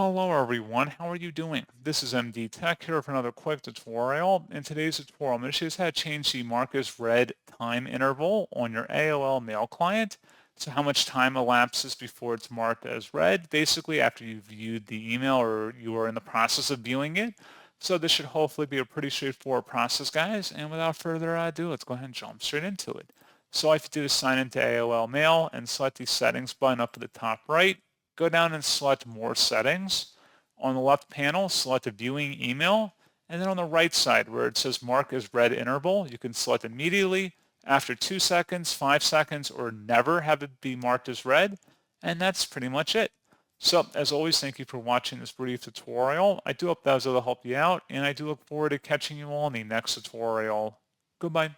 Hello everyone, how are you doing? This is MD Tech here for another quick tutorial. In today's tutorial, I'm going to show you how to change the Marcus Red time interval on your AOL Mail client. So how much time elapses before it's marked as read, basically after you've viewed the email or you are in the process of viewing it. So this should hopefully be a pretty straightforward process, guys. And without further ado, let's go ahead and jump straight into it. So all you have to do is sign into AOL Mail and select the settings button up at the top right. Go down and select More Settings. On the left panel, select a viewing email. And then on the right side where it says Mark as Read Interval, you can select immediately, after 2 seconds, 5 seconds, or never have it be marked as read. And that's pretty much it. So as always, thank you for watching this brief tutorial. I do hope that was able to help you out, and I do look forward to catching you all in the next tutorial. Goodbye.